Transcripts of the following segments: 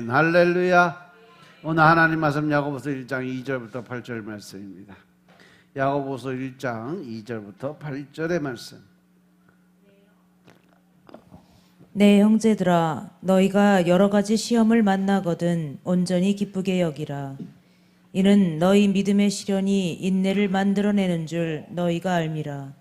아멘. 할렐루야. 오늘 하나님 말씀 야고보서 1장 2절부터 8절 말씀입니다. 야고보서 1장 2절부터 8절의 말씀. 내 형제들아, 너희가 여러 가지 시험을 만나거든 온전히 기쁘게 여기라. 이는 너희 믿음의 시련이 인내를 만들어내는 줄 너희가 알미라.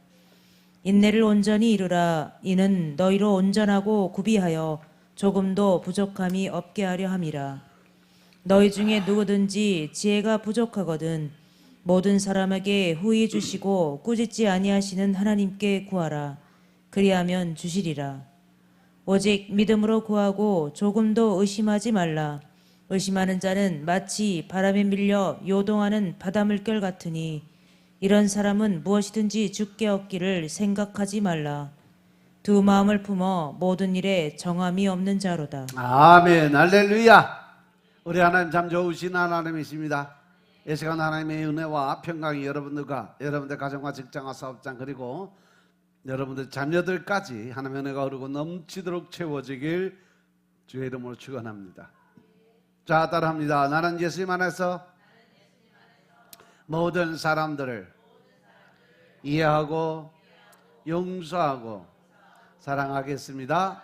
인내를 온전히 이루라. 이는 너희로 온전하고 구비하여 조금도 부족함이 없게 하려 함이라. 너희 중에 누구든지 지혜가 부족하거든 모든 사람에게 후히 주시고 꾸짖지 아니하시는 하나님께 구하라. 그리하면 주시리라. 오직 믿음으로 구하고 조금도 의심하지 말라. 의심하는 자는 마치 바람에 밀려 요동하는 바닷물결 같으니 이런 사람은 무엇이든지 주께 얻기를 생각하지 말라. 두 마음을 품어 모든 일에 정함이 없는 자로다. 아멘. 할렐루야. 우리 하나님 참 좋으신 하나님이십니다. 이 시간 하나님의 은혜와 평강이 여러분들 가정과 직장과 사업장 그리고 여러분들 자녀들까지 하나님의 은혜가 흐르고 넘치도록 채워지길 주의 이름으로 축원합니다. 자, 따라합니다. 나는 예수님 안에서 모든 사람들을 이해하고 용서하고 사랑하겠습니다.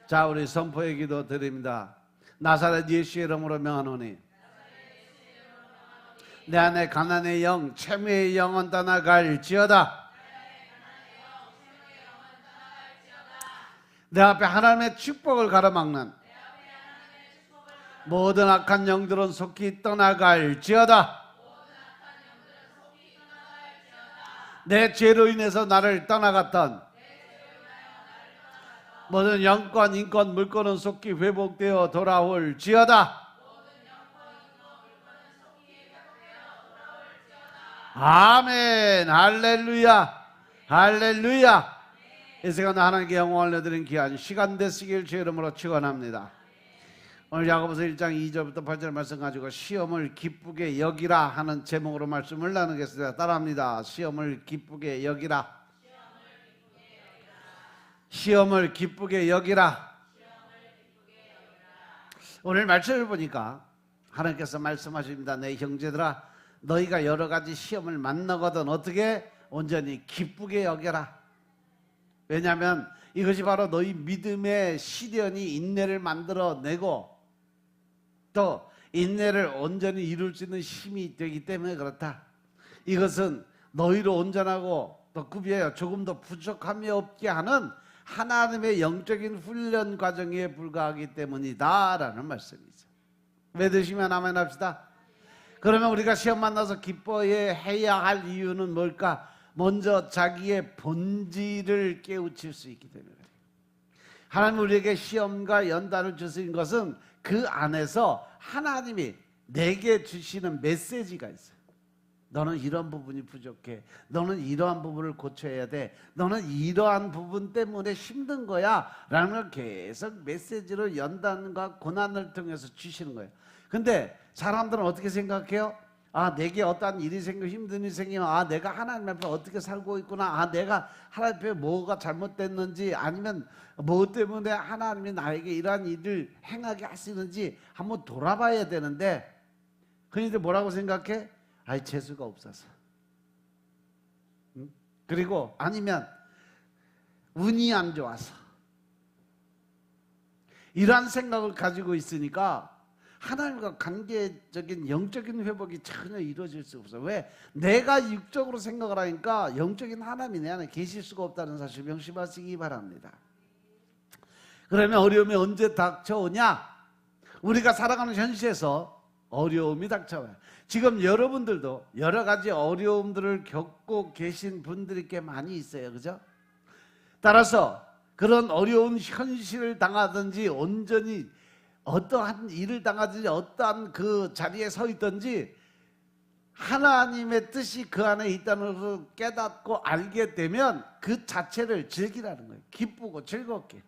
자, 우리 선포의 기도 드립니다. 나사렛 예수의 이름으로 명하노니 내 안에 가난의 영, 채무의 영은 떠나갈지어다. 내 앞에 하나님의 축복을 가로막는 모든 악한 영들은 속히 떠나갈지어다. 내 죄로 인해서 나를 떠나갔던 모든 영권, 인권, 물권은 속히 회복되어 돌아올지어다. 아멘. 할렐루야. 할렐루야. 이 시간 하나님께 영광을 내드린 귀한 시간 되시길 주의 이름으로 축원합니다. 오늘 야고보서 1장 2절부터 8절 말씀 가지고 시험을 기쁘게 여기라 하는 제목으로 말씀을 나누겠습니다. 따라합니다. 시험을 기쁘게 여기라. 시험을 기쁘게 여기라. 오늘 말씀을 보니까 하나님께서 말씀하십니다. 내 형제들아, 너희가 여러 가지 시험을 만나거든 어떻게 온전히 기쁘게 여겨라. 왜냐하면 이것이 바로 너희 믿음의 시련이 인내를 만들어내고 또 인내를 온전히 이룰 수 있는 힘이 되기 때문에 그렇다. 이것은 너희로 온전하고 또 구비하여 조금도 부족함이 없게 하는 하나님의 영적인 훈련 과정에 불과하기 때문이다 라는 말씀이죠. 믿으시면 아멘 합시다. 그러면 우리가 시험 만나서 기뻐해야 할 이유는 뭘까? 먼저 자기의 본질을 깨우칠 수 있기 때문에 그래요. 하나님 우리에게 시험과 연단을 주신 것은 그 안에서 하나님이 내게 주시는 메시지가 있어요. 너는 이런 부분이 부족해. 너는 이러한 부분을 고쳐야 돼. 너는 이러한 부분 때문에 힘든 거야 라는 걸 계속 메시지로 연단과 고난을 통해서 주시는 거예요. 근데 사람들은 어떻게 생각해요? 아, 내게 어떠한 일이 생기고 힘든 일이 생기면 아, 내가 하나님 앞에 어떻게 살고 있구나. 아, 내가 하나님 앞에 뭐가 잘못됐는지 아니면 뭐 때문에 하나님이 나에게 이러한 일을 행하게 하시는지 한번 돌아봐야 되는데 그런데 뭐라고 생각해? 아이, 재수가 없어서. 그리고 아니면 운이 안 좋아서. 이러한 생각을 가지고 있으니까 하나님과 관계적인 영적인 회복이 전혀 이루어질 수가 없어요. 왜? 내가 육적으로 생각을 하니까 영적인 하나님이 내 안에 계실 수가 없다는 사실 명심하시기 바랍니다. 그러면 어려움이 언제 닥쳐오냐? 우리가 살아가는 현실에서 어려움이 닥쳐와요. 지금 여러분들도 여러 가지 어려움들을 겪고 계신 분들이 꽤 많이 있어요. 그죠? 따라서 그런 어려운 현실을 당하든지 온전히 어떠한 일을 당하든지 어떠한 그 자리에 서 있든지 하나님의 뜻이 그 안에 있다는 것을 깨닫고 알게 되면 그 자체를 즐기라는 거예요. 기쁘고 즐겁게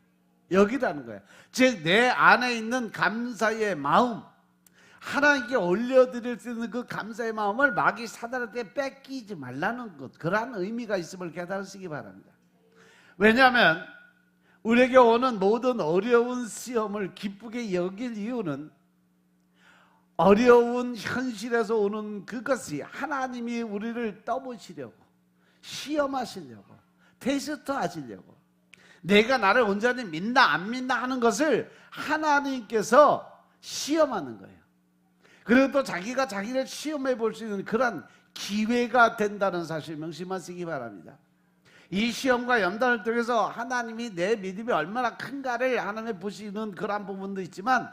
여기라는 거예요. 즉 내 안에 있는 감사의 마음, 하나님께 올려드릴 수 있는 그 감사의 마음을 마귀 사단한테 뺏기지 말라는 것, 그러한 의미가 있음을 깨달으시기 바랍니다. 왜냐하면 우리에게 오는 모든 어려운 시험을 기쁘게 여길 이유는 어려운 현실에서 오는 그것이 하나님이 우리를 떠보시려고, 시험하시려고, 테스트 하시려고, 내가 나를 온전히 믿나 안 믿나 하는 것을 하나님께서 시험하는 거예요. 그리고 또 자기가 자기를 시험해 볼 수 있는 그런 기회가 된다는 사실 명심하시기 바랍니다. 이 시험과 연단을 통해서 하나님이 내 믿음이 얼마나 큰가를 하나님이 보시는 그런 부분도 있지만,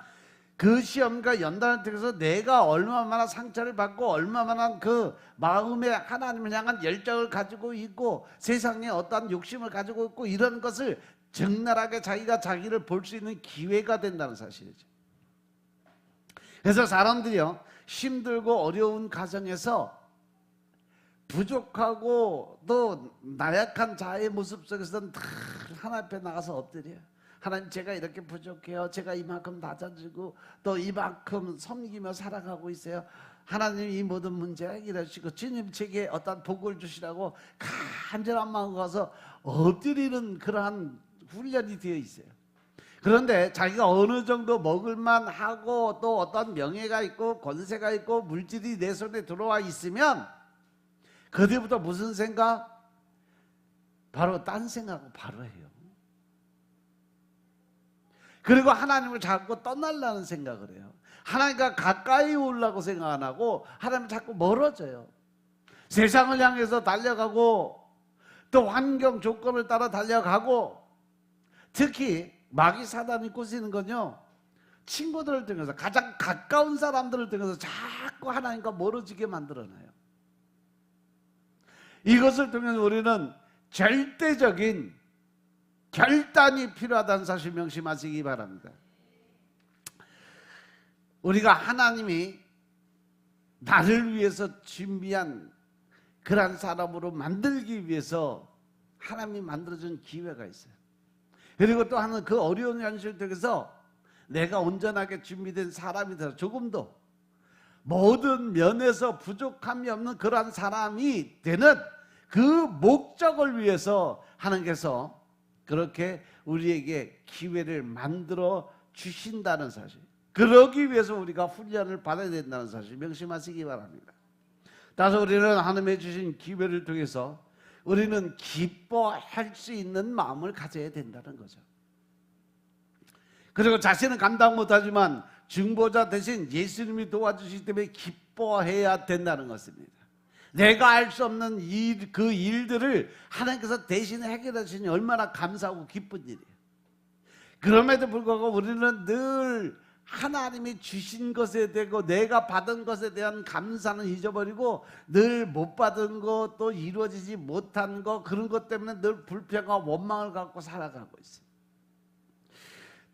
그 시험과 연단을 통해서 내가 얼마나 상처를 받고 얼마나 그 마음에 하나님을 향한 열정을 가지고 있고 세상에 어떠한 욕심을 가지고 있고 이런 것을 적나라하게 자기가 자기를 볼 수 있는 기회가 된다는 사실이죠. 그래서 사람들이요, 힘들고 어려운 가정에서 부족하고 또 나약한 자의 모습 속에서는 다 하나님 앞에 나가서 엎드려요. 하나님, 제가 이렇게 부족해요. 제가 이만큼 낮아지고 또 이만큼 섬기며 살아가고 있어요. 하나님, 이 모든 문제 해결하시고 주님 제게 어떤 복을 주시라고 간절한 마음으로 가서 엎드리는 그러한 훈련이 되어 있어요. 그런데 자기가 어느 정도 먹을만 하고 또 어떤 명예가 있고 권세가 있고 물질이 내 손에 들어와 있으면 그때부터 무슨 생각? 바로 딴 생각을 바로 해요. 그리고 하나님을 자꾸 떠나려는 생각을 해요. 하나님과 가까이 오려고 생각 안 하고 하나님을 자꾸 멀어져요. 세상을 향해서 달려가고 또 환경 조건을 따라 달려가고, 특히 마귀 사단이 꾸시는 건요, 친구들을 통해서 가장 가까운 사람들을 통해서 자꾸 하나님과 멀어지게 만들어놔요. 이것을 통해서 우리는 절대적인 결단이 필요하다는 사실 명심하시기 바랍니다. 우리가 하나님이 나를 위해서 준비한 그러한 사람으로 만들기 위해서 하나님이 만들어준 기회가 있어요. 그리고 또 하나는 그 어려운 현실 속에서 내가 온전하게 준비된 사람이 되어 조금도 모든 면에서 부족함이 없는 그러한 사람이 되는 그 목적을 위해서 하나님께서 그렇게 우리에게 기회를 만들어 주신다는 사실, 그러기 위해서 우리가 훈련을 받아야 된다는 사실 명심하시기 바랍니다. 따라서 우리는 하나님의 주신 기회를 통해서 우리는 기뻐할 수 있는 마음을 가져야 된다는 거죠. 그리고 자신은 감당 못하지만 중보자 대신 예수님이 도와주시기 때문에 기뻐해야 된다는 것입니다. 내가 알 수 없는 그 일들을 하나님께서 대신 해결해 주시니 얼마나 감사하고 기쁜 일이에요. 그럼에도 불구하고 우리는 늘 하나님이 주신 것에 대고 내가 받은 것에 대한 감사는 잊어버리고 늘 못 받은 것, 또 이루어지지 못한 것, 그런 것 때문에 늘 불평과 원망을 갖고 살아가고 있어요.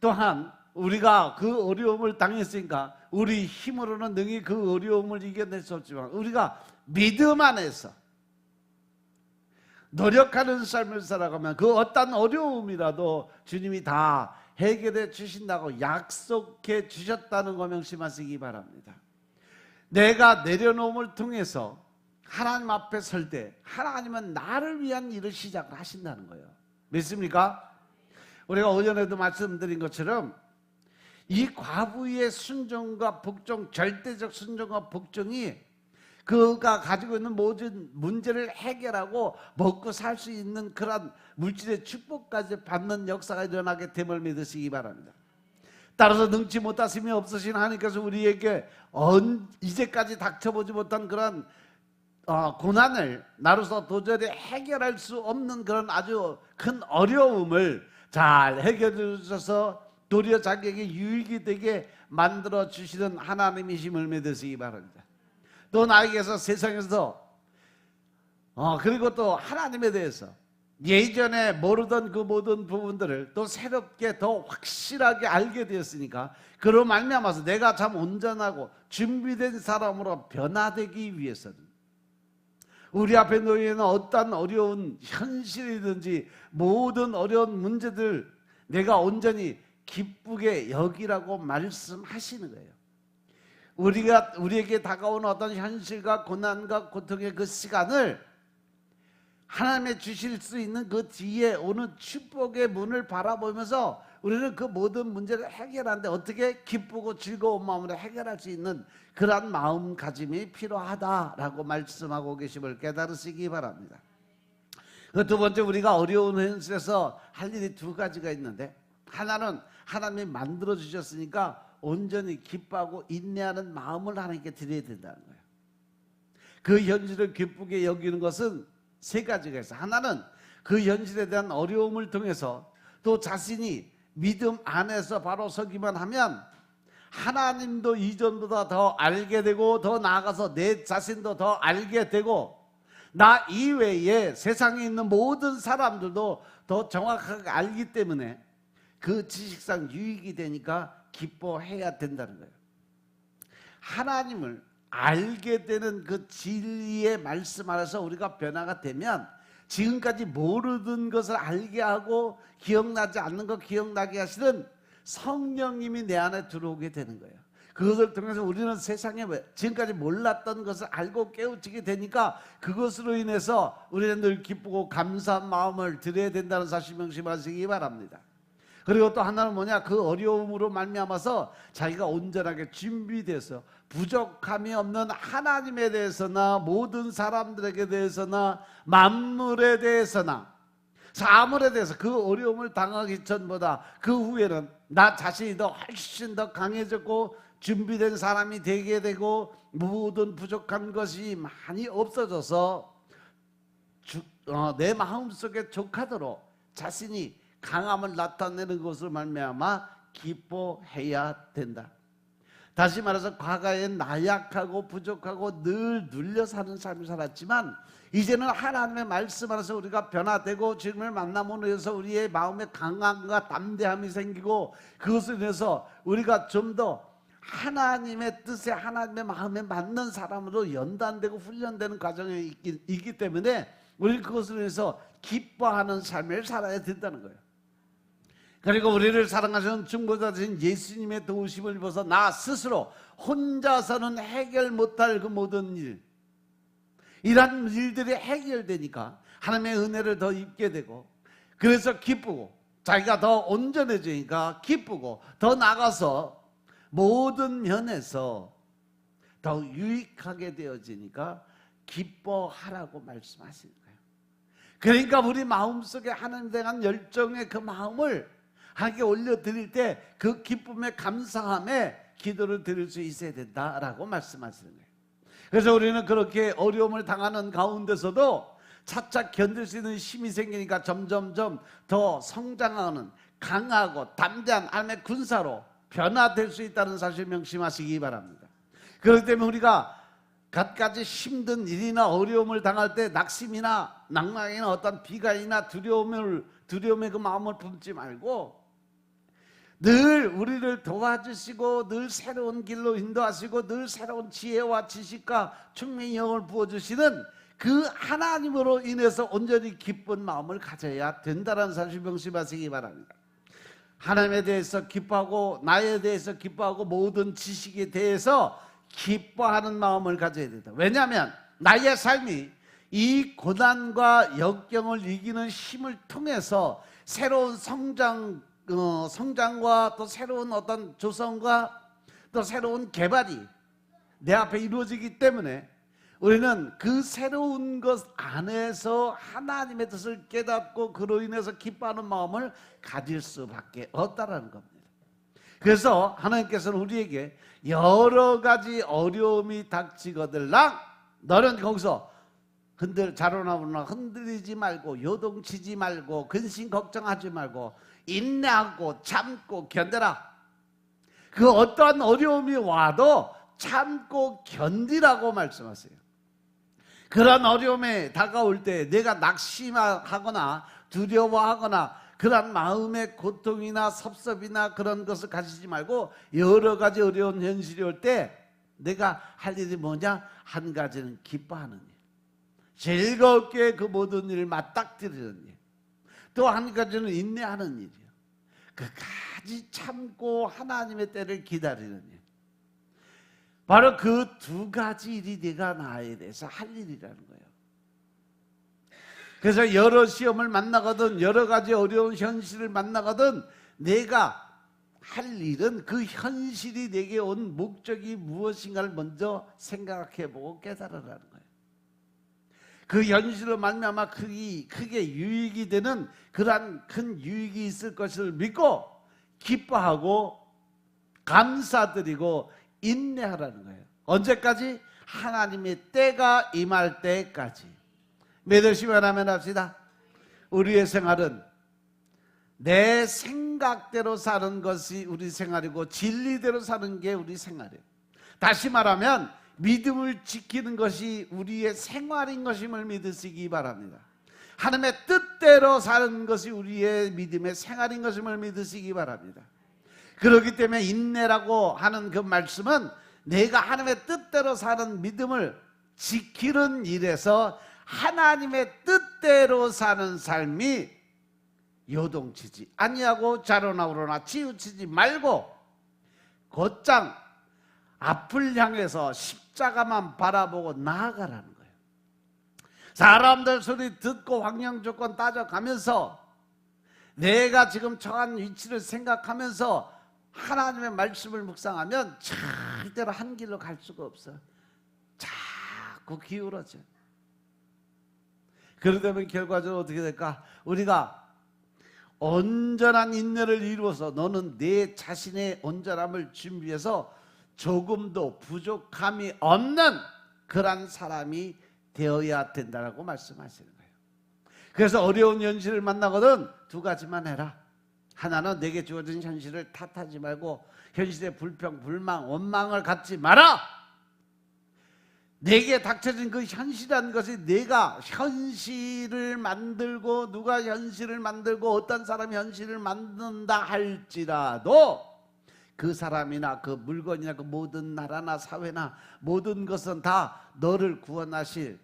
또한 우리가 그 어려움을 당했으니까 우리 힘으로는 능히 그 어려움을 이겨낼 수 없지만 우리가 믿음 안에서 노력하는 삶을 살아가면 그 어떤 어려움이라도 주님이 다 해결해 주신다고 약속해 주셨다는 거 명심하시기 바랍니다. 내가 내려놓음을 통해서 하나님 앞에 설 때 하나님은 나를 위한 일을 시작을 하신다는 거예요. 믿습니까? 우리가 오전에도 말씀드린 것처럼 이 과부의 순종과 복종, 절대적 순종과 복종이 그가 가지고 있는 모든 문제를 해결하고 먹고 살 수 있는 그런 물질의 축복까지 받는 역사가 일어나게 됨을 믿으시기 바랍니다. 따라서 능치 못하심이 없으신 하나님께서 우리에게 이제까지 닥쳐보지 못한 그런 고난을 나로서 도저히 해결할 수 없는 그런 아주 큰 어려움을 잘 해결해 주셔서 도리어 자기에게 유익이 되게 만들어 주시는 하나님이심을 믿으시기 바랍니다. 또 나에게서 세상에서 그리고 또 하나님에 대해서 예전에 모르던 그 모든 부분들을 또 새롭게 더 확실하게 알게 되었으니까 그로 말미암아서 내가 참 온전하고 준비된 사람으로 변화되기 위해서는 우리 앞에 놓여 있는 어떤 어려운 현실이든지 모든 어려운 문제들 내가 온전히 기쁘게 여기라고 말씀하시는 거예요. 우리에게 다가오는 어떤 현실과 고난과 고통의 그 시간을 하나님의 주실 수 있는 그 뒤에 오는 축복의 문을 바라보면서 우리는 그 모든 문제를 해결하는데 어떻게 기쁘고 즐거운 마음으로 해결할 수 있는 그러한 마음가짐이 필요하다라고 말씀하고 계심을 깨달으시기 바랍니다. 그 두 번째, 우리가 어려운 현실에서 할 일이 두 가지가 있는데, 하나는 하나님이 만들어 주셨으니까 온전히 기뻐하고 인내하는 마음을 하나님께 드려야 된다는 거예요. 그 현실을 기쁘게 여기는 것은 세 가지가 있어요. 하나는 그 현실에 대한 어려움을 통해서 또 자신이 믿음 안에서 바로 서기만 하면 하나님도 이전보다 더 알게 되고, 더 나아가서 내 자신도 더 알게 되고, 나 이외에 세상에 있는 모든 사람들도 더 정확하게 알기 때문에 그 지식상 유익이 되니까 기뻐해야 된다는 거예요. 하나님을 알게 되는 그 진리의 말씀 안에서 우리가 변화가 되면 지금까지 모르던 것을 알게 하고 기억나지 않는 것 기억나게 하시는 성령님이 내 안에 들어오게 되는 거예요. 그것을 통해서 우리는 세상에 지금까지 몰랐던 것을 알고 깨우치게 되니까 그것으로 인해서 우리는 늘 기쁘고 감사한 마음을 드려야 된다는 사실 명심하시기 바랍니다. 그리고 또 하나는 뭐냐, 그 어려움으로 말미암아서 자기가 온전하게 준비돼서 부족함이 없는 하나님에 대해서나 모든 사람들에게 대해서나 만물에 대해서나 사물에 대해서 그 어려움을 당하기 전보다 그 후에는 나 자신이 더 훨씬 더 강해졌고 준비된 사람이 되게 되고 모든 부족한 것이 많이 없어져서 내 마음속에 족하도록 자신이 강함을 나타내는 것을 말미암아 기뻐해야 된다. 다시 말해서 과거에 나약하고 부족하고 늘 눌려 사는 삶을 살았지만 이제는 하나님의 말씀 안에서 우리가 변화되고 주님을 만남으로 해서 우리의 마음에 강함과 담대함이 생기고 그것을 인해서 우리가 좀 더 하나님의 뜻에 하나님의 마음에 맞는 사람으로 연단되고 훈련되는 과정이 있기 때문에 우리는 그것을 위해서 기뻐하는 삶을 살아야 된다는 거예요. 그리고 우리를 사랑하시는 중보자 되신 예수님의 도우심을 입어서 나 스스로 혼자서는 해결 못할 그 모든 일, 이런 일들이 해결되니까 하나님의 은혜를 더 입게 되고, 그래서 기쁘고 자기가 더 온전해지니까 기쁘고, 더 나가서 모든 면에서 더 유익하게 되어지니까 기뻐하라고 말씀하시는 거예요. 그러니까 우리 마음속에 하나님에 대한 열정의 그 마음을 하나님께 올려드릴 때 그 기쁨에 감사함에 기도를 드릴 수 있어야 된다라고 말씀하시는 거예요. 그래서 우리는 그렇게 어려움을 당하는 가운데서도 차차 견딜 수 있는 힘이 생기니까 점점점 더 성장하는 강하고 담대한 하나님의 군사로 변화될 수 있다는 사실 명심하시기 바랍니다. 그렇기 때문에 우리가 갖가지 힘든 일이나 어려움을 당할 때 낙심이나 낭망이나 어떤 비관이나 두려움의 그 마음을 품지 말고 늘 우리를 도와주시고 늘 새로운 길로 인도하시고 늘 새로운 지혜와 지식과 충만히 영을 부어주시는 그 하나님으로 인해서 온전히 기쁜 마음을 가져야 된다는 사실 명심하시기 바랍니다. 하나님에 대해서 기뻐하고 나에 대해서 기뻐하고 모든 지식에 대해서 기뻐하는 마음을 가져야 된다. 왜냐하면 나의 삶이 이 고난과 역경을 이기는 힘을 통해서 새로운 성장과 또 새로운 어떤 조성과 또 새로운 개발이 내 앞에 이루어지기 때문에 우리는 그 새로운 것 안에서 하나님의 뜻을 깨닫고 그로 인해서 기뻐하는 마음을 가질 수밖에 없다라는 겁니다. 그래서 하나님께서는 우리에게 여러 가지 어려움이 닥치거들랑 너는 거기서 자로나무나 흔들리지 말고 요동치지 말고 근심 걱정하지 말고 인내하고 참고 견뎌라. 그 어떠한 어려움이 와도 참고 견디라고 말씀하세요. 그런 어려움에 다가올 때 내가 낙심하거나 두려워하거나 그런 마음의 고통이나 섭섭이나 그런 것을 가지지 말고 여러 가지 어려운 현실이 올 때 내가 할 일이 뭐냐? 한 가지는 기뻐하는 일, 즐겁게 그 모든 일을 맞닥뜨리는 일, 또 한 가지는 인내하는 일이요. 끝까지 참고 하나님의 때를 기다리는 일. 바로 그 두 가지 일이 네가 나에 대해서 할 일이라는 거예요. 그래서 여러 시험을 만나거든, 여러 가지 어려운 현실을 만나거든, 내가 할 일은 그 현실이 내게 온 목적이 무엇인가를 먼저 생각해보고 깨달으라는 거예요. 그 현실로 말미암아 크게 유익이 되는 그러한 큰 유익이 있을 것을 믿고 기뻐하고 감사드리고 인내하라는 거예요. 언제까지? 하나님의 때가 임할 때까지. 믿으시면 하면 합시다. 우리의 생활은 내 생각대로 사는 것이 우리 생활이고 진리대로 사는 게 우리 생활이에요. 다시 말하면 믿음을 지키는 것이 우리의 생활인 것임을 믿으시기 바랍니다. 하나님의 뜻대로 사는 것이 우리의 믿음의 생활인 것임을 믿으시기 바랍니다. 그렇기 때문에 인내라고 하는 그 말씀은 내가 하나님의 뜻대로 사는 믿음을 지키는 일에서 하나님의 뜻대로 사는 삶이 요동치지 아니하고 자로나오로나 치우치지 말고 곧장 앞을 향해서 십자가만 바라보고 나아가라는 거예요. 사람들 소리 듣고 환경 조건 따져가면서 내가 지금 처한 위치를 생각하면서 하나님의 말씀을 묵상하면 절대로 한 길로 갈 수가 없어. 자꾸 기울어져. 그러다면 결과적으로 어떻게 될까? 우리가 온전한 인내를 이루어서 너는 내 자신의 온전함을 준비해서 조금도 부족함이 없는 그런 사람이 되어야 된다고 말씀하시는 거예요. 그래서 어려운 현실을 만나거든 두 가지만 해라. 하나는 내게 주어진 현실을 탓하지 말고 현실의 불평, 불망, 원망을 갖지 마라. 내게 닥쳐진 그 현실이라는 것이 내가 현실을 만들고 누가 현실을 만들고 어떤 사람이 현실을 만든다 할지라도 그 사람이나 그 물건이나 그 모든 나라나 사회나 모든 것은 다 너를 구원하실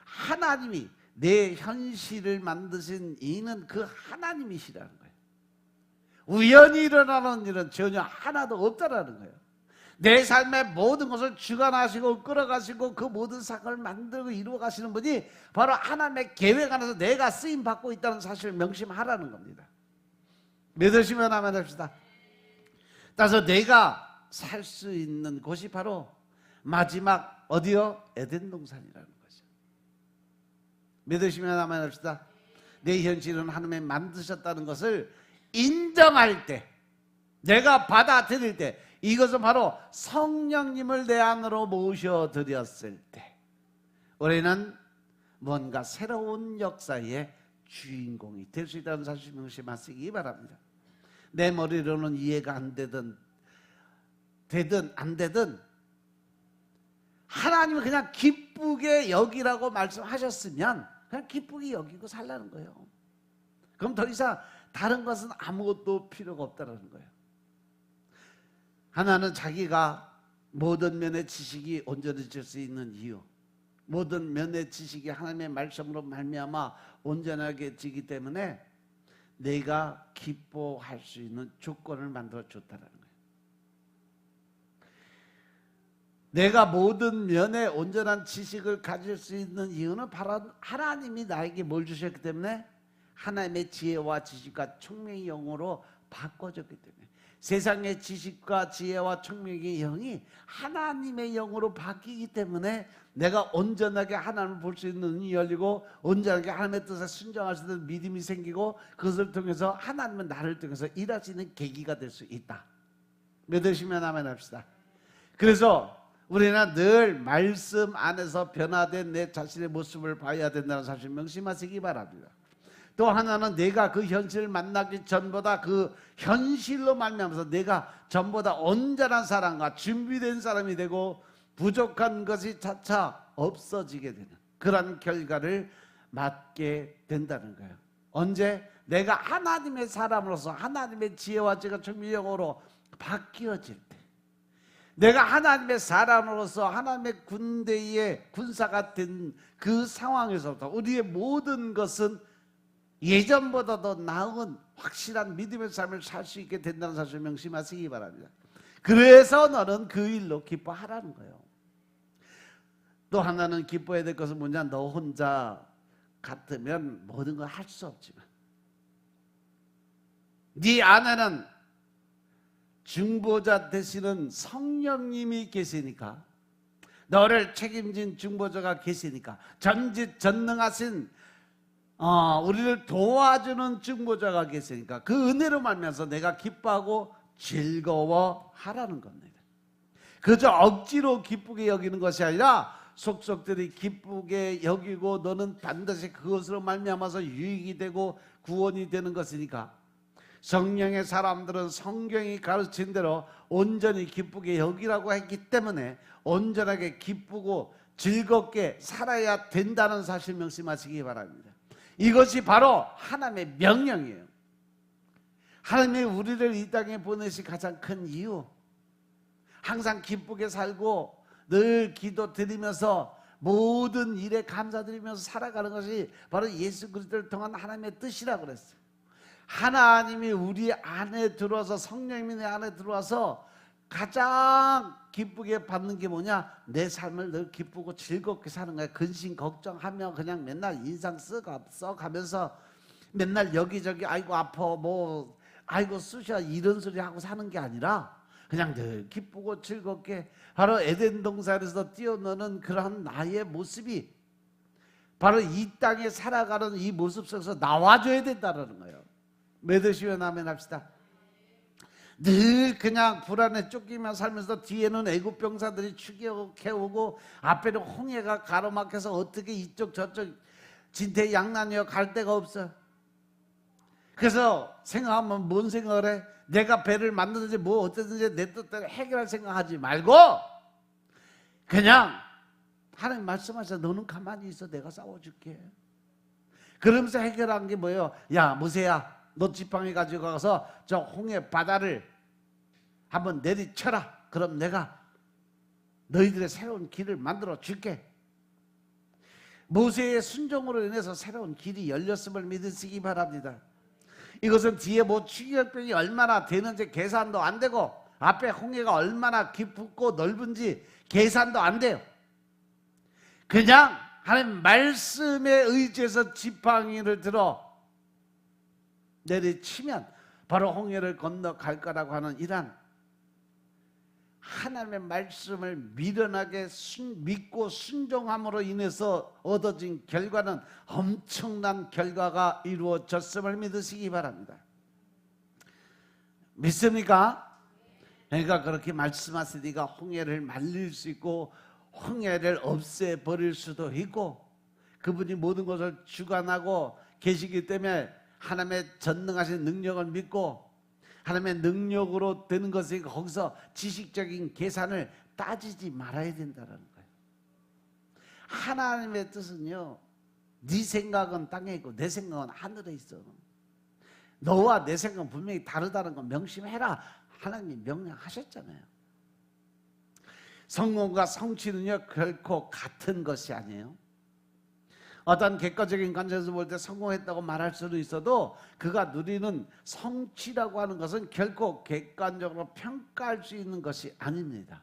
하나님이 내 현실을 만드신 이는 그 하나님이시라는 거예요. 우연히 일어나는 일은 전혀 하나도 없다라는 거예요. 내 삶의 모든 것을 주관하시고 끌어가시고 그 모든 사건을 만들고 이루어 가시는 분이 바로 하나님의 계획 안에서 내가 쓰임받고 있다는 사실을 명심하라는 겁니다. 믿으시면 하면 합시다. 따라서 내가 살 수 있는 곳이 바로 마지막 어디요? 에덴 동산이라는 거죠. 믿으시면 하면 합시다. 내 현실은 하나님이 만드셨다는 것을 인정할 때, 내가 받아들일 때, 이것은 바로 성령님을 내 안으로 모셔드렸을 때 우리는 뭔가 새로운 역사의 주인공이 될 수 있다는 사실 명심하시기 바랍니다. 내 머리로는 이해가 안 되든 안 되든 하나님은 그냥 기쁘게 여기라고 말씀하셨으면 그냥 기쁘게 여기고 살라는 거예요. 그럼 더 이상 다른 것은 아무것도 필요가 없다는 거예요. 하나는 자기가 모든 면의 지식이 온전해질 수 있는 이유, 모든 면의 지식이 하나님의 말씀으로 말미암아 온전하게 지기 때문에 내가 기뻐할 수 있는 조건을 만들어 줬다는 거예요. 내가 모든 면의 온전한 지식을 가질 수 있는 이유는 바로 하나님이 나에게 뭘 주셨기 때문에 하나님의 지혜와 지식과 총명의 영으로 바꿔줬기 때문에 세상의 지식과 지혜와 총명의 영이 하나님의 영으로 바뀌기 때문에 내가 온전하게 하나님을 볼 수 있는 눈이 열리고 온전하게 하나님의 뜻에 순종할 수 있는 믿음이 생기고 그것을 통해서 하나님은 나를 통해서 일하시는 계기가 될 수 있다. 믿으시면 아멘 합시다. 그래서 우리는 늘 말씀 안에서 변화된 내 자신의 모습을 봐야 된다는 사실 명심하시기 바랍니다. 또 하나는 내가 그 현실을 만나기 전보다 그 현실로 말미암아서 내가 전보다 온전한 사람과 준비된 사람이 되고 부족한 것이 차차 없어지게 되는 그런 결과를 맞게 된다는 거예요. 언제? 내가 하나님의 사람으로서 하나님의 지혜와 지혜가 총명으로 바뀌어질 때, 내가 하나님의 사람으로서 하나님의 군대의 군사가 된 그 상황에서부터 우리의 모든 것은 예전보다 더 나은 확실한 믿음의 삶을 살 수 있게 된다는 사실을 명심하시기 바랍니다. 그래서 너는 그 일로 기뻐하라는 거예요. 또 하나는 기뻐해야 될 것은 뭐냐? 너 혼자 같으면 모든 걸 할 수 없지만 네 안에는 중보자 되시는 성령님이 계시니까, 너를 책임진 중보자가 계시니까, 전지전능하신 우리를 도와주는 중보자가 계시니까 그 은혜로 말미암아서 내가 기뻐하고 즐거워하라는 겁니다. 그저 억지로 기쁘게 여기는 것이 아니라 속속들이 기쁘게 여기고 너는 반드시 그것으로 말미암아서 유익이 되고 구원이 되는 것이니까 성령의 사람들은 성경이 가르친 대로 온전히 기쁘게 여기라고 했기 때문에 온전하게 기쁘고 즐겁게 살아야 된다는 사실 명심하시기 바랍니다. 이것이 바로 하나님의 명령이에요. 하나님이 우리를 이 땅에 보내신 가장 큰 이유, 항상 기쁘게 살고 늘 기도 드리면서 모든 일에 감사드리면서 살아가는 것이 바로 예수 그리스도를 통한 하나님의 뜻이라고 그랬어요. 하나님이 우리 안에 들어와서, 성령님이 내 안에 들어와서 가장 기쁘게 받는 게 뭐냐? 내 삶을 늘 기쁘고 즐겁게 사는 거야. 근심 걱정하며 그냥 맨날 인상 써가면서 맨날 여기저기 아이고 아파 뭐 아이고 쑤셔 이런 소리 하고 사는 게 아니라 그냥 늘 기쁘고 즐겁게 바로 에덴 동산에서 뛰어노는 그러한 나의 모습이 바로 이 땅에 살아가는 이 모습 속에서 나와줘야 된다는 거예요. 믿으시면 아멘 합시다. 늘 그냥 불안에 쫓기며 살면서 뒤에는 애국 병사들이 추격해오고 앞에는 홍해가 가로막혀서 어떻게 이쪽 저쪽 진퇴양난이여 갈 데가 없어. 그래서 생각하면 뭔 생각을 해? 내가 배를 만드든지 뭐 어쨌든지 내 뜻대로 해결할 생각하지 말고 그냥 하나님 말씀하셔. 너는 가만히 있어. 내가 싸워줄게. 그러면서 해결한 게 뭐예요? 야 모세야, 너 지팡이 가지고 가서 저 홍해 바다를 한번 내리쳐라. 그럼 내가 너희들의 새로운 길을 만들어 줄게. 모세의 순종으로 인해서 새로운 길이 열렸음을 믿으시기 바랍니다. 이것은 뒤에 뭐 추격병이 얼마나 되는지 계산도 안 되고 앞에 홍해가 얼마나 깊고 넓은지 계산도 안 돼요. 그냥 하나님 말씀에 의지해서 지팡이를 들어 내리치면 바로 홍해를 건너갈 거라고 하는 이러한 하나님의 말씀을 미련하게 믿고 순종함으로 인해서 얻어진 결과는 엄청난 결과가 이루어졌음을 믿으시기 바랍니다. 믿습니까? 그러니까 그렇게 말씀하시니까 홍해를 말릴 수 있고 홍해를 없애버릴 수도 있고 그분이 모든 것을 주관하고 계시기 때문에 하나님의 전능하신 능력을 믿고 하나님의 능력으로 되는 것이 거기서 지식적인 계산을 따지지 말아야 된다는 거예요. 하나님의 뜻은요, 네 생각은 땅에 있고 내 생각은 하늘에 있어. 너와 내 생각은 분명히 다르다는 거 명심해라. 하나님이 명령하셨잖아요. 성공과 성취는요 결코 같은 것이 아니에요. 어떤 객관적인 관점에서 볼 때 성공했다고 말할 수도 있어도 그가 누리는 성취라고 하는 것은 결코 객관적으로 평가할 수 있는 것이 아닙니다.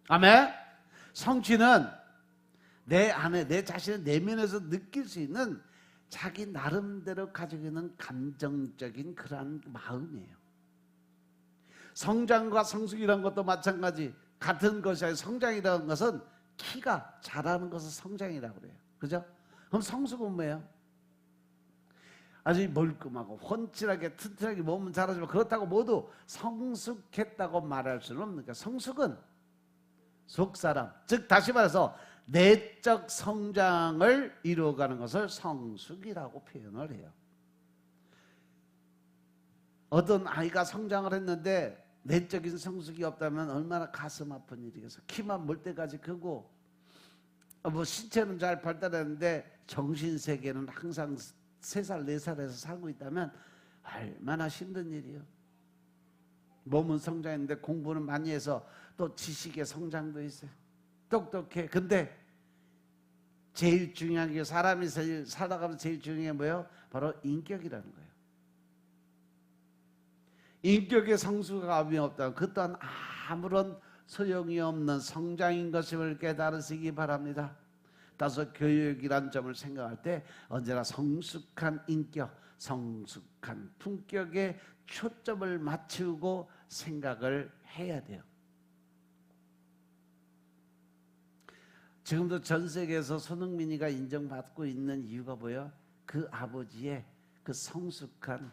아멘? 성취는 내 안에 내 자신의 내면에서 느낄 수 있는 자기 나름대로 가지고 있는 감정적인 그러한 마음이에요. 성장과 성숙이라는 것도 마찬가지 같은 것이 아니라 성장이라는 것은 키가 자라는 것을 성장이라고 그래요. 그죠? 그럼 성숙은 뭐예요? 아주 멀끔하고 훤칠하게 튼튼하게 몸은 자라지만 그렇다고 모두 성숙했다고 말할 수는 없으니까 성숙은 속사람, 즉 다시 말해서 내적 성장을 이루어가는 것을 성숙이라고 표현을 해요. 어떤 아이가 성장을 했는데 내적인 성숙이 없다면 얼마나 가슴 아픈 일이겠어. 키만 물 때까지 크고 뭐 신체는 잘 발달했는데 정신세계는 항상 3살, 4살에서 살고 있다면 얼마나 힘든 일이에요. 몸은 성장했는데 공부는 많이 해서 또 지식의 성장도 있어요. 똑똑해. 근데 제일 중요한 게 사람이 살아가면서 제일 중요한 게 뭐예요? 바로 인격이라는 거예요. 인격의 성숙함이 없다면 그 또한 아무런 소용이 없는 성장인 것임을 깨달으시기 바랍니다. 따라서 교육이란 점을 생각할 때 언제나 성숙한 인격, 성숙한 품격에 초점을 맞추고 생각을 해야 돼요. 지금도 전 세계에서 손흥민이가 인정받고 있는 이유가 뭐예요? 그 아버지의 그 성숙한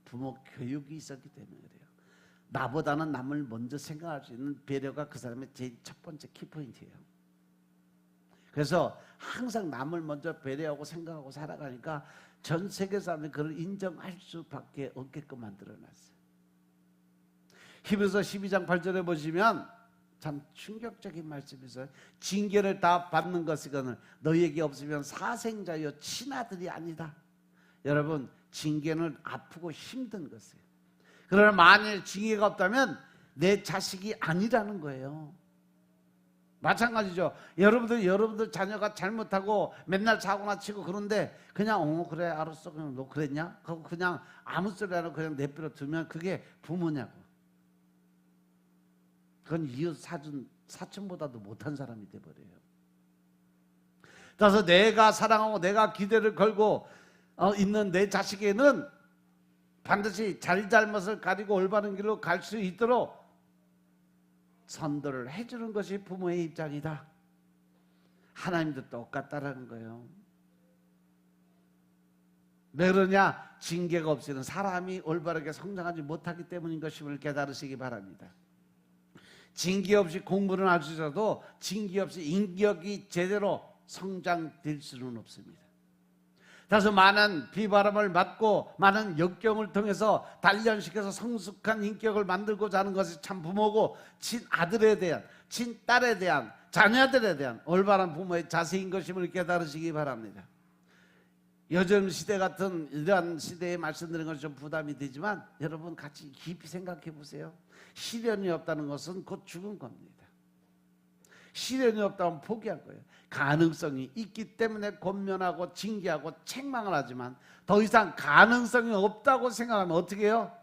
부모 교육이 있었기 때문에 그래요. 나보다는 남을 먼저 생각할 수 있는 배려가 그 사람의 제일 첫 번째 키포인트예요. 그래서 항상 남을 먼저 배려하고 생각하고 살아가니까 전 세계 사람들이 그걸 인정할 수밖에 없게끔 만들어놨어요. 히브리서 12장 8절에 보시면 참 충격적인 말씀이 있어요. 징계를 다 받는 것이거늘 너희에게 없으면 사생자여 친아들이 아니다. 여러분, 징계는 아프고 힘든 것이에요. 그러나 만일 징계가 없다면 내 자식이 아니라는 거예요. 마찬가지죠. 여러분들 자녀가 잘못하고 맨날 사고나 치고 그런데 그냥 그래 알았어 그냥 너 그랬냐? 하고 그냥 아무 소리 안 하고 그냥 내버려 두면 그게 부모냐고. 그건 이웃 사촌보다도 못한 사람이 돼버려요. 그래서 내가 사랑하고 내가 기대를 걸고 있는 내 자식에는 반드시 잘잘못을 가리고 올바른 길로 갈 수 있도록 선도를 해주는 것이 부모의 입장이다. 하나님도 똑같다라는 거예요. 왜 그러냐? 징계가 없이는 사람이 올바르게 성장하지 못하기 때문인 것임을 깨달으시기 바랍니다. 징계 없이 공부는 할 수 있어도 징계 없이 인격이 제대로 성장될 수는 없습니다. 따라서 많은 비바람을 맞고 많은 역경을 통해서 단련시켜서 성숙한 인격을 만들고자 하는 것이 참 부모고 친아들에 대한, 친딸에 대한, 자녀들에 대한 올바른 부모의 자세인 것임을 깨달으시기 바랍니다. 요즘 시대 같은 이러한 시대에 말씀드리는 것이 좀 부담이 되지만 여러분 같이 깊이 생각해 보세요. 시련이 없다는 것은 곧 죽은 겁니다. 시련이 없다면 포기할 거예요. 가능성이 있기 때문에 권면하고 징계하고 책망을 하지만 더 이상 가능성이 없다고 생각하면 어떻게 해요?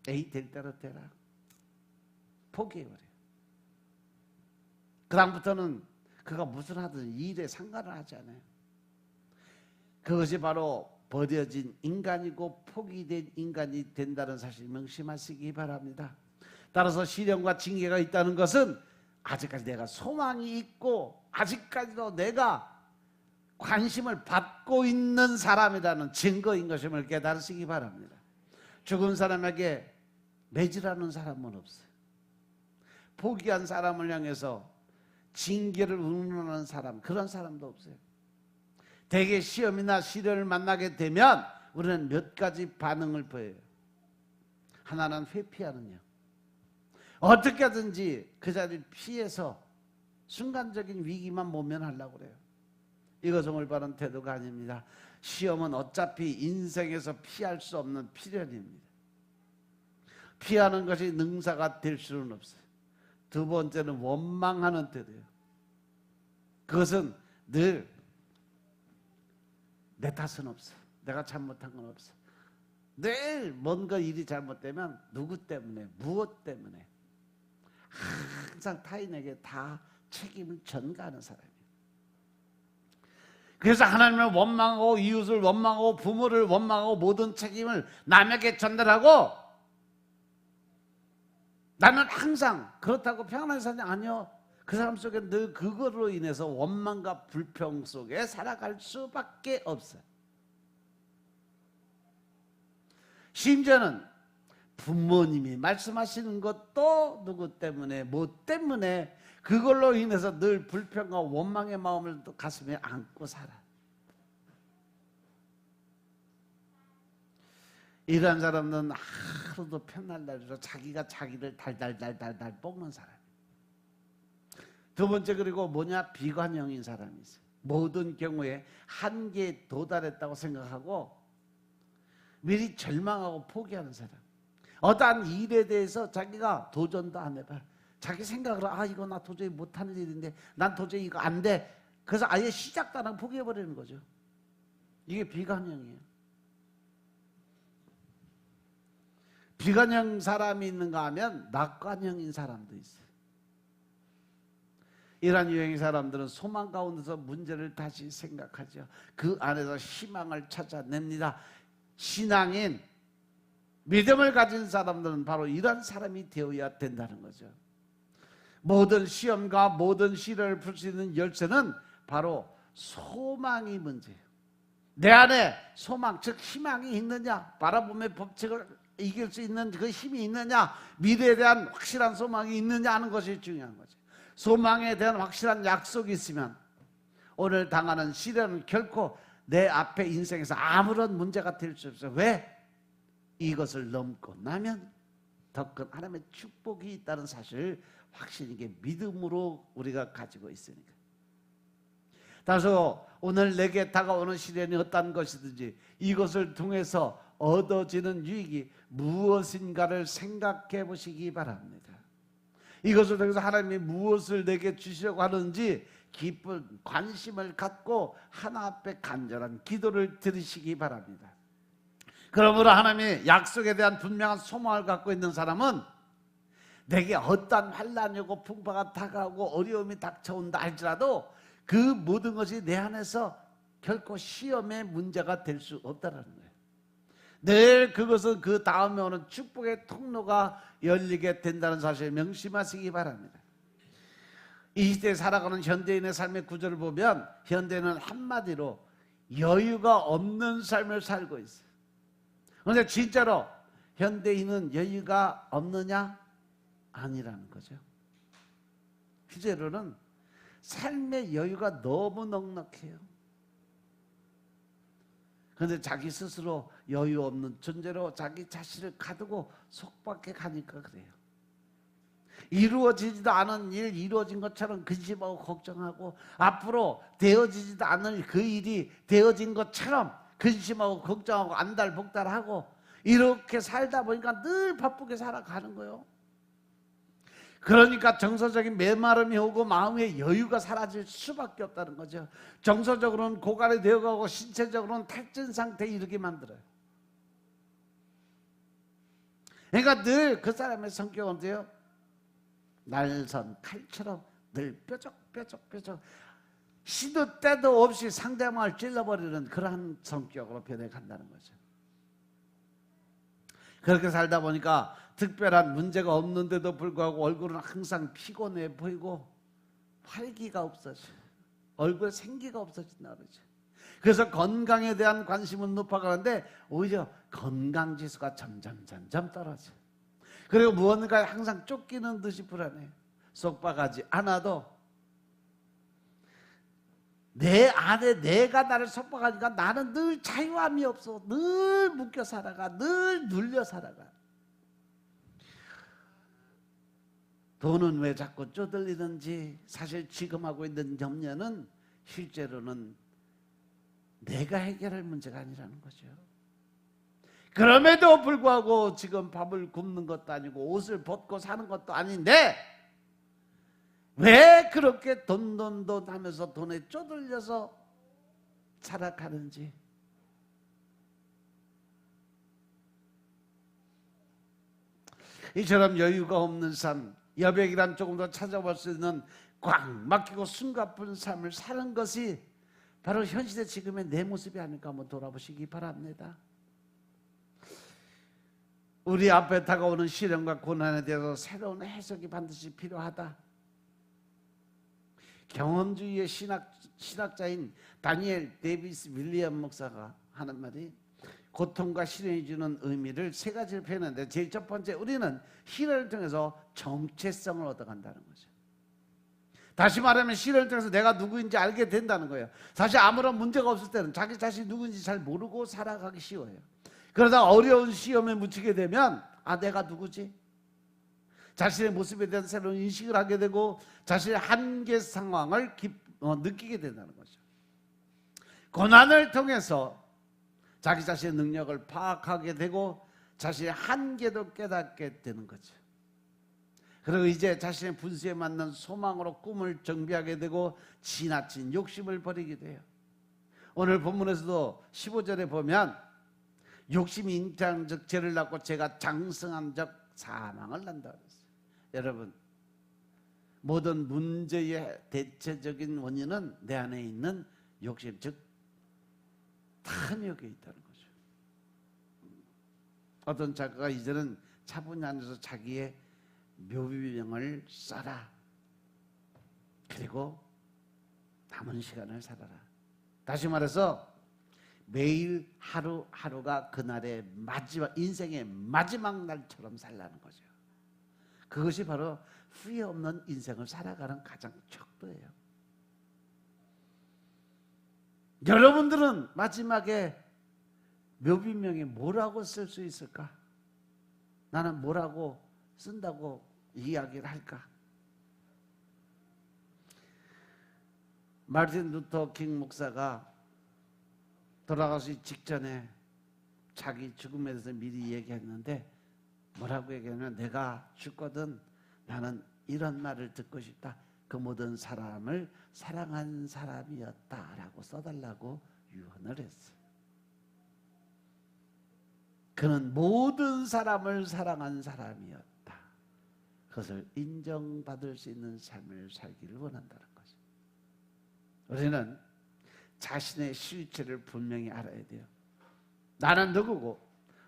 에이 될 대로 되라. 포기해버려요. 그 다음부터는 그가 무슨 하든 일에 상관을 하지 않아요. 그것이 바로 버려진 인간이고 포기된 인간이 된다는 사실 명심하시기 바랍니다. 따라서 시련과 징계가 있다는 것은 아직까지 내가 소망이 있고 아직까지도 내가 관심을 받고 있는 사람이라는 증거인 것임을 깨달으시기 바랍니다. 죽은 사람에게 매질하는 사람은 없어요. 포기한 사람을 향해서 징계를 운운하는 사람, 그런 사람도 없어요. 대개 시험이나 시련을 만나게 되면 우리는 몇 가지 반응을 보여요. 하나는 회피하는 영. 어떻게 하든지 그 자리를 피해서 순간적인 위기만 모면하려고 그래요. 이것은 올바른 태도가 아닙니다. 시험은 어차피 인생에서 피할 수 없는 필연입니다. 피하는 것이 능사가 될 수는 없어요. 두 번째는 원망하는 태도예요. 그것은 늘 내 탓은 없어. 내가 잘못한 건 없어. 늘 뭔가 일이 잘못되면 누구 때문에, 무엇 때문에 항상 타인에게 다 책임을 전가하는 사람이에요. 그래서 하나님을 원망하고 이웃을 원망하고 부모를 원망하고 모든 책임을 남에게 전달하고 나는 항상 그렇다고 평안한 사람이 아니요. 그 사람 속에 늘 그거로 인해서 원망과 불평 속에 살아갈 수밖에 없어요. 심지어는 부모님이 말씀하시는 것도 누구 때문에 뭐 때문에 그걸로 인해서 늘 불평과 원망의 마음을 또 가슴에 안고 살아. 이러한 사람은 하루도 편할 날이라 자기가 자기를 달달달달달 볶는 사람. 두 번째 그리고 뭐냐? 비관형인 사람이 있어요. 모든 경우에 한계에 도달했다고 생각하고 미리 절망하고 포기하는 사람. 어떠한 일에 대해서 자기가 도전도 안 해봐. 자기 생각으로 이거 나 도저히 못하는 일인데 난 도저히 이거 안 돼. 그래서 아예 시작도 안 하고 포기해버리는 거죠. 이게 비관형이에요. 비관형 사람이 있는가 하면 낙관형인 사람도 있어요. 이런 유형의 사람들은 소망 가운데서 문제를 다시 생각하죠. 그 안에서 희망을 찾아냅니다. 신앙인, 믿음을 가진 사람들은 바로 이런 사람이 되어야 된다는 거죠. 모든 시험과 모든 시련을 풀 수 있는 열쇠는 바로 소망이 문제예요. 내 안에 소망, 즉 희망이 있느냐, 바라봄의 법칙을 이길 수 있는 그 힘이 있느냐, 미래에 대한 확실한 소망이 있느냐 하는 것이 중요한 거죠. 소망에 대한 확실한 약속이 있으면 오늘 당하는 시련은 결코 내 앞에 인생에서 아무런 문제가 될 수 없어요. 왜? 이것을 넘고 나면 더 큰 하나님의 축복이 있다는 사실을 확실히 이게 믿음으로 우리가 가지고 있으니까. 따라서 오늘 내게 다가오는 시련이 어떤 것이든지 이것을 통해서 얻어지는 유익이 무엇인가를 생각해 보시기 바랍니다. 이것을 통해서 하나님이 무엇을 내게 주시려고 하는지 깊은 관심을 갖고 하나 앞에 간절한 기도를 드리시기 바랍니다. 그러므로 하나님의 약속에 대한 분명한 소망을 갖고 있는 사람은 내게 어떠한 환난이 오고 풍파가 다가오고 어려움이 닥쳐온다 할지라도 그 모든 것이 내 안에서 결코 시험의 문제가 될 수 없다는 거예요. 늘 그것은 그 다음에 오는 축복의 통로가 열리게 된다는 사실을 명심하시기 바랍니다. 이 시대에 살아가는 현대인의 삶의 구조를 보면 현대인은 한마디로 여유가 없는 삶을 살고 있어요. 그런데 진짜로 현대인은 여유가 없느냐? 아니라는 거죠. 실제로는 삶의 여유가 너무 넉넉해요. 그런데 자기 스스로 여유 없는 존재로 자기 자신을 가두고 속박해 가니까 그래요. 이루어지지도 않은 일 이루어진 것처럼 근심하고 걱정하고 앞으로 되어지지도 않을 그 일이 되어진 것처럼 근심하고 걱정하고 안달복달하고 이렇게 살다 보니까 늘 바쁘게 살아가는 거예요. 그러니까 정서적인 메마름이 오고 마음의 여유가 사라질 수밖에 없다는 거죠. 정서적으로는 고갈이 되어가고 신체적으로는 탈진 상태에 이르게 만들어요. 그러니까 늘 그 사람의 성격은 어때요? 날선 칼처럼 늘 뾰족뾰족 시도 때도 없이 상대방을 찔러버리는 그러한 성격으로 변해간다는 거죠. 그렇게 살다 보니까 특별한 문제가 없는데도 불구하고 얼굴은 항상 피곤해 보이고 활기가 없어져. 얼굴에 생기가 없어진다 그러죠. 그래서 건강에 대한 관심은 높아가는데 오히려 건강지수가 점점 떨어져. 그리고 무언가에 항상 쫓기는 듯이 불안해. 속박하지 않아도 내 안에 내가 나를 속박하니까 나는 늘 자유함이 없어. 늘 묶여 살아가. 늘 눌려 살아가. 돈은 왜 자꾸 쪼들리는지 사실 지금 하고 있는 염려는 실제로는 내가 해결할 문제가 아니라는 거죠. 그럼에도 불구하고 지금 밥을 굶는 것도 아니고 옷을 벗고 사는 것도 아닌데 왜 그렇게 돈 하면서 돈에 쪼들려서 살아가는지. 이처럼 여유가 없는 삶, 여백이란 조금 더 찾아볼 수 있는 꽉 막히고 숨가쁜 삶을 사는 것이 바로 현실의 지금의 내 모습이 아닐까 한번 돌아보시기 바랍니다. 우리 앞에 다가오는 시련과 고난에 대해서 새로운 해석이 반드시 필요하다. 경험주의의 신학자인 다니엘 데이비스 윌리엄 목사가 하는 말이 고통과 시련이 주는 의미를 세 가지로 표현하는데 제일 첫 번째, 우리는 시련을 통해서 정체성을 얻어간다는 거죠. 다시 말하면 시련을 통해서 내가 누구인지 알게 된다는 거예요. 사실 아무런 문제가 없을 때는 자기 자신이 누구인지 잘 모르고 살아가기 쉬워요. 그러다 어려운 시험에 묻히게 되면 내가 누구지? 자신의 모습에 대한 새로운 인식을 하게 되고 자신의 한계 상황을 느끼게 된다는 거죠. 고난을 통해서 자기 자신의 능력을 파악하게 되고 자신의 한계도 깨닫게 되는 거죠. 그리고 이제 자신의 분수에 맞는 소망으로 꿈을 정비하게 되고 지나친 욕심을 버리게 돼요. 오늘 본문에서도 15절에 보면 욕심이 잉태한 적 죄를 낳고 죄가 장성한 적 사망을 난다 그랬어요. 여러분, 모든 문제의 대체적인 원인은 내 안에 있는 욕심, 즉 탐욕에 있다는 거죠. 어떤 작가가 이제는 차분히 앉아서 자기의 묘비명을 써라. 그리고 남은 시간을 살아라. 다시 말해서 매일 하루하루가 그날의 마지막, 인생의 마지막 날처럼 살라는 거죠. 그것이 바로 후회 없는 인생을 살아가는 가장 척도예요. 여러분들은 마지막에 묘비명에 뭐라고 쓸 수 있을까? 나는 뭐라고 쓴다고 이야기를 할까? 마르틴 루터 킹 목사가 돌아가기 직전에 자기 죽음에 대해서 미리 얘기했는데 뭐라고 얘기하냐면, 내가 죽거든 나는 이런 말을 듣고 싶다. 그 모든 사람을 사랑한 사람이었다라고 써달라고 유언을 했어요. 그는 모든 사람을 사랑한 사람이었다. 그것을 인정받을 수 있는 삶을 살기를 원한다는 거죠. 우리는 자신의 실체를 분명히 알아야 돼요. 나는 누구고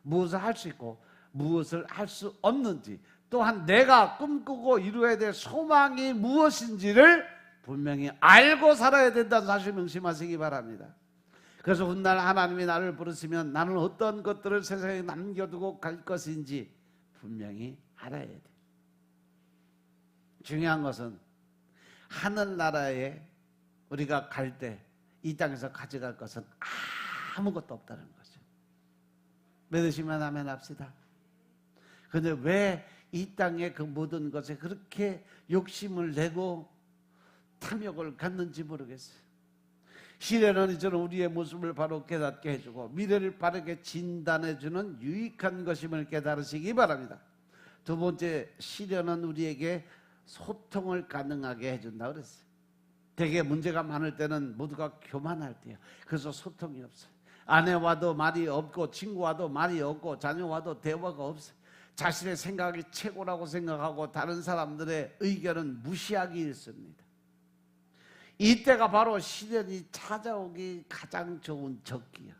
무엇을 할 수 있고 무엇을 할 수 없는지, 또한 내가 꿈꾸고 이루어야 될 소망이 무엇인지를 분명히 알고 살아야 된다는 사실 명심하시기 바랍니다. 그래서 훗날 하나님이 나를 부르시면 나는 어떤 것들을 세상에 남겨두고 갈 것인지 분명히 알아야 돼. 중요한 것은 하늘나라에 우리가 갈 때 이 땅에서 가져갈 것은 아무것도 없다는 거죠. 믿으시면 아멘 합시다. 그런데 왜 이 땅의 그 모든 것에 그렇게 욕심을 내고 탐욕을 갖는지 모르겠어요. 시련은 이제는 우리의 모습을 바로 깨닫게 해주고 미래를 바르게 진단해주는 유익한 것임을 깨달으시기 바랍니다. 두 번째, 시련은 우리에게 소통을 가능하게 해준다 그랬어요. 되게 문제가 많을 때는 모두가 교만할 때예요. 그래서 소통이 없어요. 아내와도 말이 없고 친구와도 말이 없고 자녀와도 대화가 없어요. 자신의 생각이 최고라고 생각하고 다른 사람들의 의견은 무시하기 일쑤입니다. 이때가 바로 시련이 찾아오기 가장 좋은 적기야.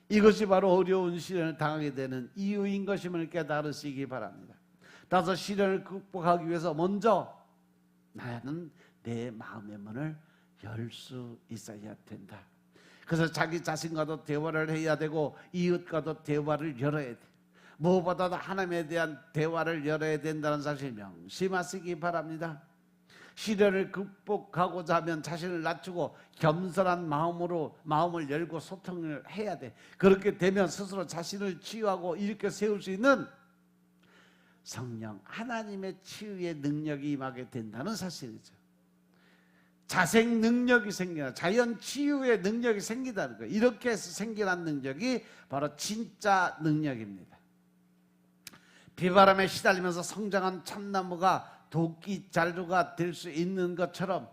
이것이 바로 어려운 시련을 당하게 되는 이유인 것임을 깨달으시기 바랍니다. 따라서 시련을 극복하기 위해서 먼저 나는 내 마음의 문을 열 수 있어야 된다. 그래서 자기 자신과도 대화를 해야 되고 이웃과도 대화를 열어야 돼. 무엇보다도 하나님에 대한 대화를 열어야 된다는 사실 명심하시기 바랍니다. 시련을 극복하고자 하면 자신을 낮추고 겸손한 마음으로 마음을 열고 소통을 해야 돼. 그렇게 되면 스스로 자신을 치유하고 일으켜 세울 수 있는 성령 하나님의 치유의 능력이 임하게 된다는 사실이죠. 자생 능력이 생기나 자연 치유의 능력이 생기다는 거예요. 이렇게 해서 생겨난 능력이 바로 진짜 능력입니다. 비바람에 시달리면서 성장한 참나무가 도끼 잔루가 될 수 있는 것처럼,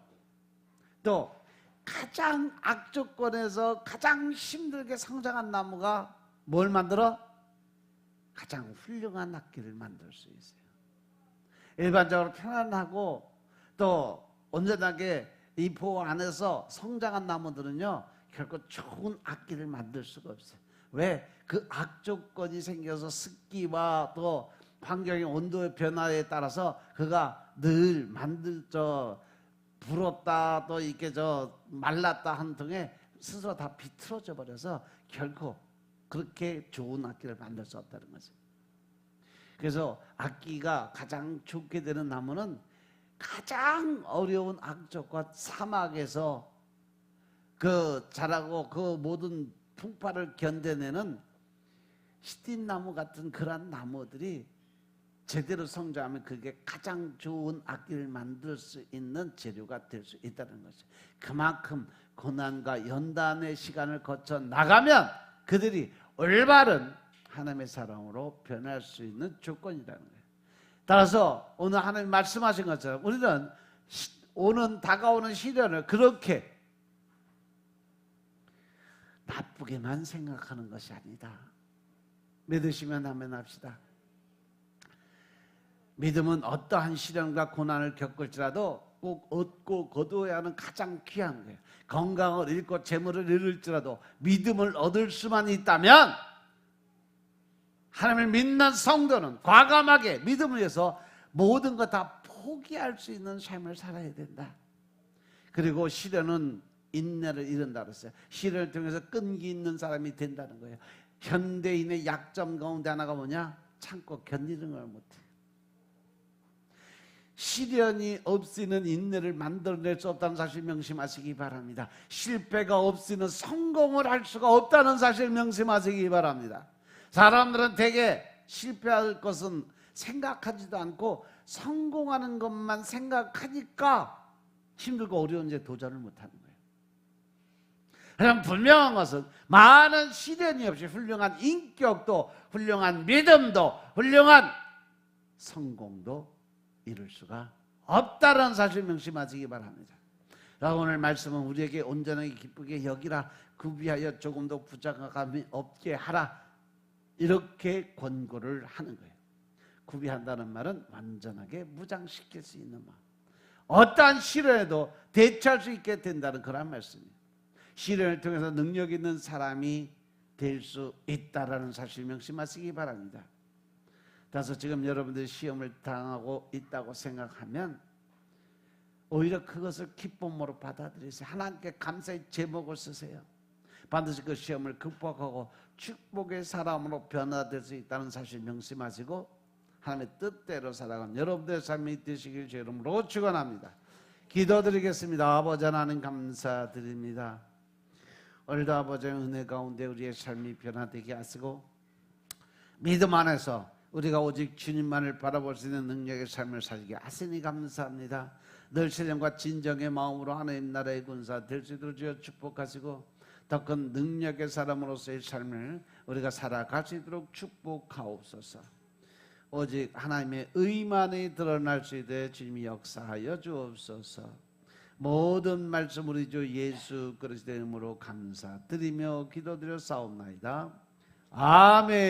또 가장 악조건에서 가장 힘들게 성장한 나무가 뭘 만들어? 가장 훌륭한 악기를 만들 수 있어요. 일반적으로 편안하고 또 온전하게 이 포 안에서 성장한 나무들은요 결코 좋은 악기를 만들 수가 없어요. 왜? 그 악조건이 생겨서 습기와 또 환경의 온도의 변화에 따라서 그가 늘 불었다 또 이렇게 말랐다 한 통에 스스로 다 비틀어져 버려서 결코 그렇게 좋은 악기를 만들 수 없다는 거죠. 그래서 악기가 가장 좋게 되는 나무는 가장 어려운 악조건 사막에서 그 자라고 그 모든 풍파를 견뎌내는 시딘나무 같은 그런 나무들이 제대로 성장하면 그게 가장 좋은 악기를 만들 수 있는 재료가 될 수 있다는 거죠. 그만큼 고난과 연단의 시간을 거쳐 나가면 그들이 올바른 하나님의 사랑으로 변할 수 있는 조건이라는 거예요. 따라서 오늘 하나님 말씀하신 것처럼 우리는 다가오는 시련을 그렇게 나쁘게만 생각하는 것이 아니다. 믿으시면 아멘 합시다. 믿음은 어떠한 시련과 고난을 겪을지라도 꼭 얻고 거두어야 하는 가장 귀한 거예요. 건강을 잃고 재물을 잃을지라도 믿음을 얻을 수만 있다면 하나님을 믿는 성도는 과감하게 믿음을 위해서 모든 것 다 포기할 수 있는 삶을 살아야 된다. 그리고 시련은 인내를 이룬다 그랬어요. 시련을 통해서 끈기 있는 사람이 된다는 거예요. 현대인의 약점 가운데 하나가 뭐냐? 참고 견디는 걸 못해. 시련이 없이는 인내를 만들어낼 수 없다는 사실 명심하시기 바랍니다. 실패가 없이는 성공을 할 수가 없다는 사실 명심하시기 바랍니다. 사람들은 대개 실패할 것은 생각하지도 않고 성공하는 것만 생각하니까 힘들고 어려운 데 도전을 못하는 거예요. 하지만 분명한 것은 많은 시련이 없이 훌륭한 인격도, 훌륭한 믿음도, 훌륭한 성공도 이룰 수가 없다는 사실 명심하시기 바랍니다. 오늘 말씀은 우리에게 온전하게 기쁘게 여기라, 구비하여 조금도 부정함이 없게 하라, 이렇게 권고를 하는 거예요. 구비한다는 말은 완전하게 무장시킬 수 있는 마음, 어떠한 시련에도 대처할 수 있게 된다는 그런 말씀이에요. 시련을 통해서 능력 있는 사람이 될 수 있다는 사실 명심하시기 바랍니다. 따라서 지금 여러분들이 시험을 당하고 있다고 생각하면 오히려 그것을 기쁨으로 받아들이세요. 하나님께 감사의 제목을 쓰세요. 반드시 그 시험을 극복하고 축복의 사람으로 변화될 수 있다는 사실 명심하시고 하나님의 뜻대로 살아가는 여러분들의 삶이 되시길 주 이름으로 축원합니다. 기도드리겠습니다. 아버지 하나님 감사드립니다. 오늘도 아버지의 은혜 가운데 우리의 삶이 변화되게 하시고 믿음 안에서 우리가 오직 주님만을 바라볼 수 있는 능력의 삶을 살게 하시니 감사합니다. 늘 신령과 진정의 마음으로 하나님 나라의 군사 될 수 있도록 주여 축복하시고 더 큰 능력의 사람으로서의 삶을 우리가 살아갈 수 있도록 축복하옵소서. 오직 하나님의 의만이 드러날 수 있도록 주님이 역사하여 주옵소서. 모든 말씀 우리 주 예수 그리스도의 이름으로 감사드리며 기도드려 싸움나이다. 아멘.